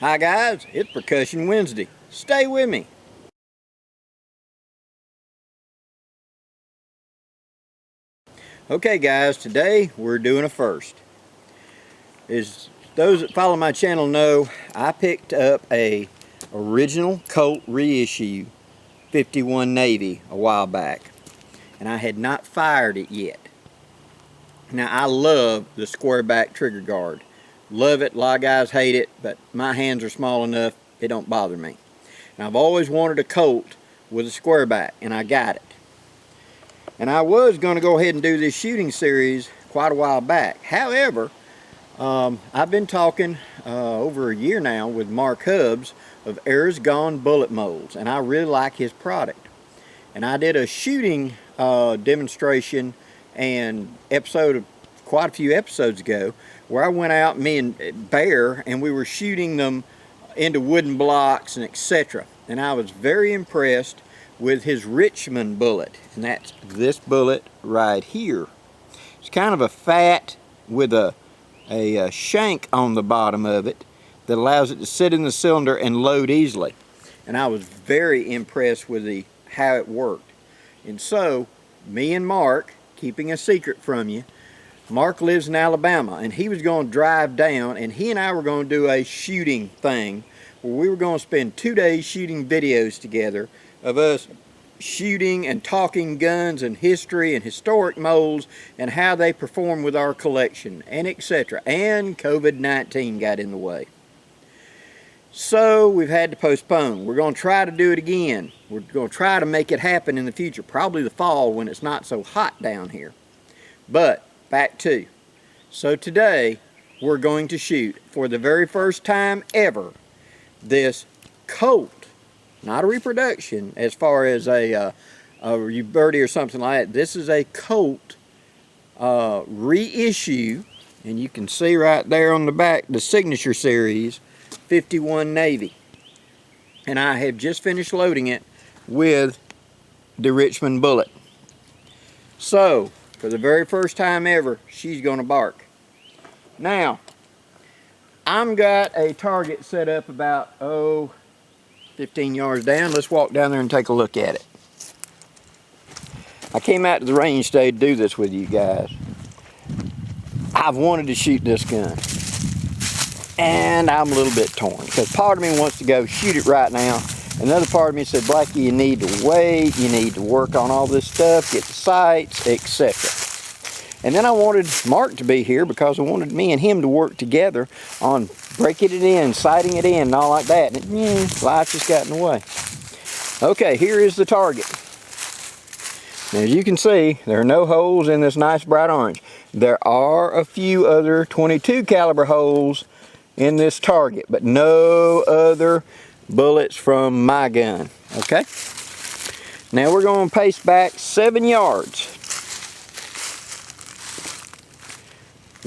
Hi guys, it's Percussion Wednesday. Stay with me. Okay guys, today we're doing a first. As those that follow my channel know, I picked up a original Colt reissue 51 Navy a while back, and I had not fired it yet. Now I love the square back trigger guard. Love it, a lot of guys hate it, but my hands are small enough, it don't bother me. And I've always wanted a Colt with a square back, and I got it. And I was going to go ahead and do this shooting series quite a while back. However, I've been talking over a year now with Mark Hubbs of Era's Gone Bullet Molds, and I really like his product. And I did a shooting demonstration and episode quite a few episodes ago where I went out, me and Bear, and we were shooting them into wooden blocks and etc. And I was very impressed with his Richmond bullet, and that's this bullet right here. It's kind of a fat with a shank on the bottom of it that allows it to sit in the cylinder and load easily. And I was very impressed with how it worked. And so, me and Mark, keeping a secret from you, Mark lives in Alabama, and he was going to drive down, and he and I were going to do a shooting thing where we were going to spend 2 days shooting videos together of us shooting and talking guns and history and historic molds and how they perform with our collection and etc. And COVID-19 got in the way. So we've had to postpone. We're going to try to do it again. We're going to try to make it happen in the future, probably the fall when it's not so hot down here. But back to, so today we're going to shoot for the very first time ever this Colt. Not a reproduction as far as a birdie or something like that. This is a Colt reissue, and you can see right there on the back the signature series 51 Navy. And I have just finished loading it with the Richmond bullet. So, for the very first time ever, she's going to bark. Now, I'm got a target set up about, 15 yards down. Let's walk down there and take a look at it. I came out to the range today to do this with you guys. I've wanted to shoot this gun, and I'm a little bit torn because part of me wants to go shoot it right now. Another part of me said, Blackie, you need to wait, you need to work on all this stuff, get the sights, etc. And then I wanted Mark to be here because I wanted me and him to work together on breaking it in, sighting it in, and all like that. And life just got in the way. Okay, here is the target. Now, as you can see, there are no holes in this nice bright orange. There are a few other .22 caliber holes in this target, but no other bullets from my gun. Okay? Now we're going to pace back 7 yards.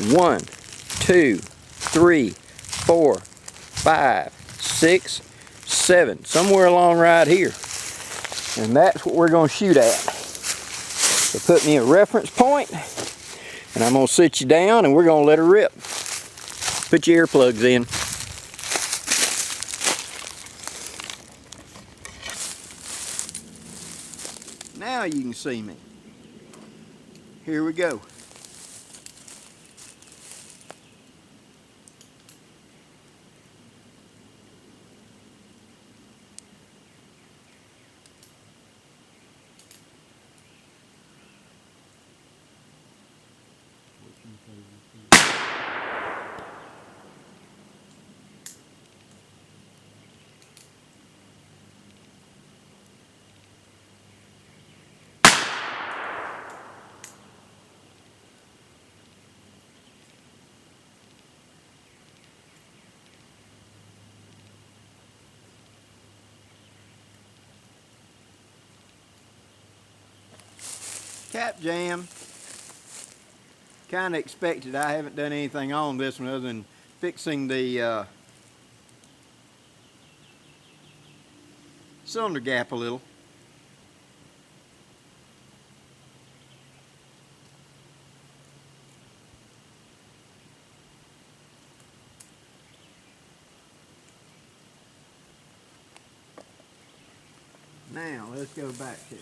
1, 2, 3, 4, 5, 6, 7, somewhere along right here. And that's what we're going to shoot at. So put me a reference point, and I'm going to sit you down and we're going to let her rip. Put your earplugs in. Now you can see me. Here we go. Cap jam. Kind of expected. I haven't done anything on this one other than fixing the cylinder gap a little. Now let's go back to it.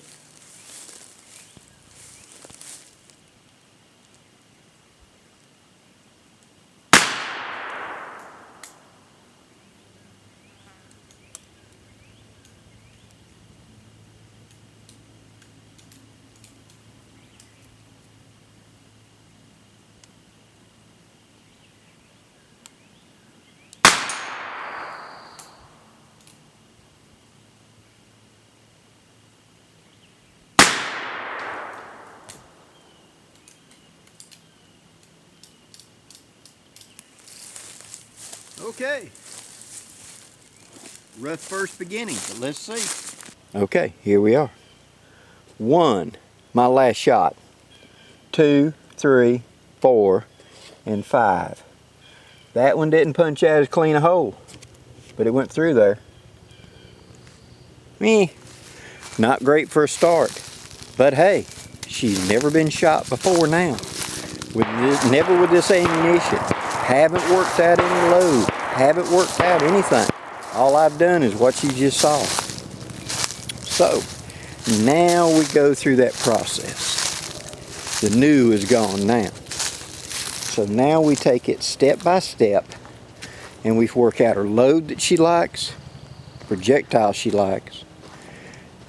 Okay, rough first beginning, but let's see. Okay, here we are. 1, my last shot. 2, 3, 4, and 5. That one didn't punch out as clean a hole, but it went through there. Not great for a start, but hey, she's never been shot before now. Never with this ammunition. Haven't worked out any load. Haven't worked out anything. All I've done is what you just saw. So, now we go through that process. The new is gone now. So now we take it step by step and we work out her load that she likes, projectile she likes,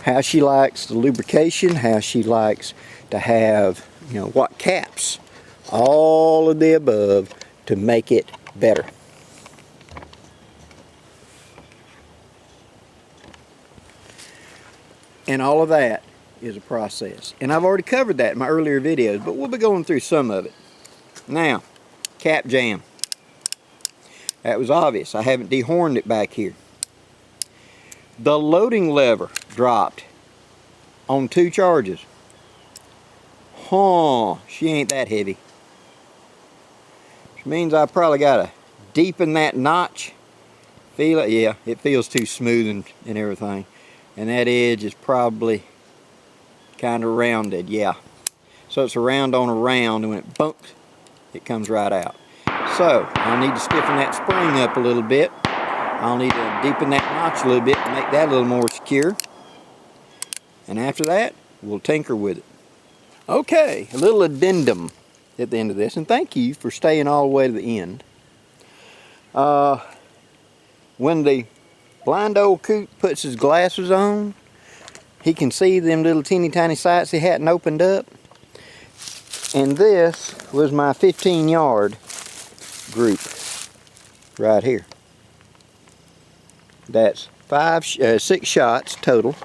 how she likes the lubrication, how she likes to have, what caps, all of the above to make it better. And all of that is a process. And I've already covered that in my earlier videos, but we'll be going through some of it. Now, cap jam. That was obvious. I haven't dehorned it back here. The loading lever dropped on 2 charges. She ain't that heavy. Which means I probably got to deepen that notch. Feel it? Yeah, it feels too smooth and everything. And that edge is probably kind of rounded, yeah. So it's a round on a round, and when it bumps, it comes right out. So I'll need to stiffen that spring up a little bit. I'll need to deepen that notch a little bit to make that a little more secure. And after that, we'll tinker with it. Okay, a little addendum at the end of this, and thank you for staying all the way to the end. When the blind old coot puts his glasses on, he can see them little teeny tiny sights he hadn't opened up. And this was my 15-yard group right here. That's 6 shots total.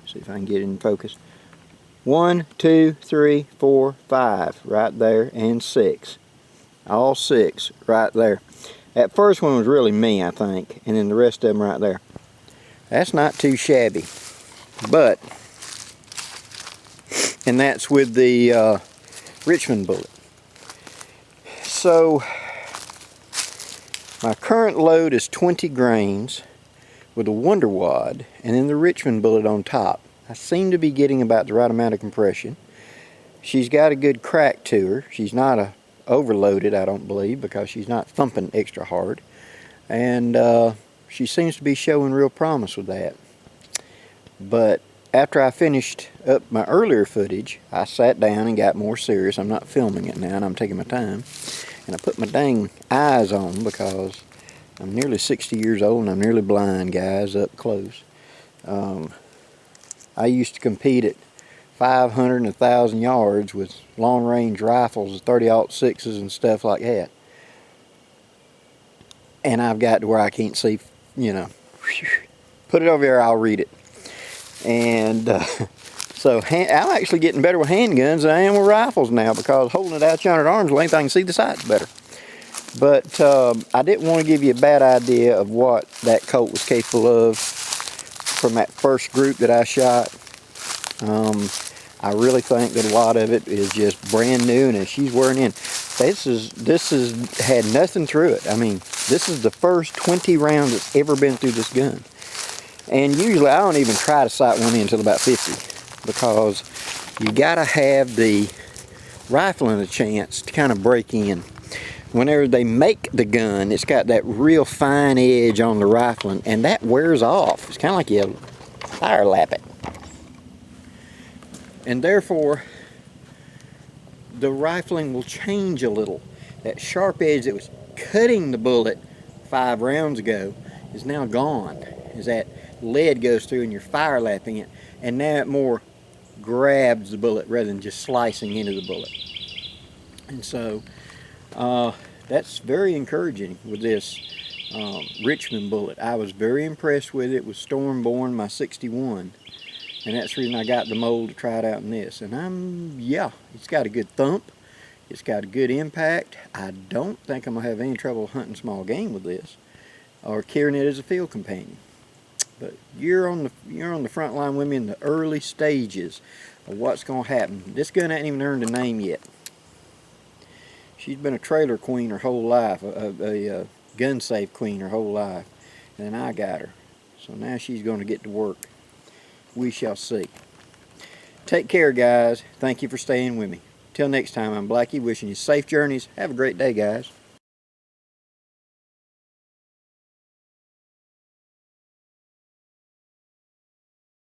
See if I can get it in focus. 1, 2, 3, 4, 5 right there, and 6. All 6 right there. That first one was really me, I think, and then the rest of them right there. That's not too shabby, but, and that's with the Richmond bullet. So, my current load is 20 grains with a Wonder Wad, and then the Richmond bullet on top. I seem to be getting about the right amount of compression. She's got a good crack to her. She's not overloaded, I don't believe, because she's not thumping extra hard. And she seems to be showing real promise with that. But after I finished up my earlier footage, I sat down and got more serious. I'm not filming it now, and I'm taking my time. And I put my dang eyes on because I'm nearly 60 years old and I'm nearly blind, guys, up close. I used to compete at 500 and 1,000 yards with long-range rifles, 30-06s and stuff like that. And I've got to where I can't see, Put it over there, I'll read it. And so I'm actually getting better with handguns than I am with rifles now, because holding it out yonder at arm's length, I can see the sights better. But I didn't want to give you a bad idea of what that Colt was capable of from that first group that I shot. I really think that a lot of it is just brand new, and as she's wearing in, this is had nothing through it. I mean, this is the first 20 rounds that's ever been through this gun. And usually I don't even try to sight one in until about 50, because you gotta have the rifling a chance to kind of break in. Whenever they make the gun, it's got that real fine edge on the rifling, and that wears off. It's kind of like you fire lap it. And therefore, the rifling will change a little. That sharp edge that was cutting the bullet 5 rounds ago is now gone, as that lead goes through and you're fire lapping it, and now it more grabs the bullet rather than just slicing into the bullet. And so that's very encouraging with this Richmond bullet. I was very impressed with it with Stormborn, my 61, and that's the reason I got the mold to try it out in this. And yeah, it's got a good thump, it's got a good impact. I don't think I'm gonna have any trouble hunting small game with this or carrying it as a field companion. But you're on the front line with me in the early stages of what's gonna happen. This gun hasn't even earned a name yet. She's been a trailer queen her whole life, a gun safe queen her whole life, and I got her. So now she's going to get to work. We shall see. Take care, guys. Thank you for staying with me. Till next time, I'm Blackie, wishing you safe journeys. Have a great day, guys.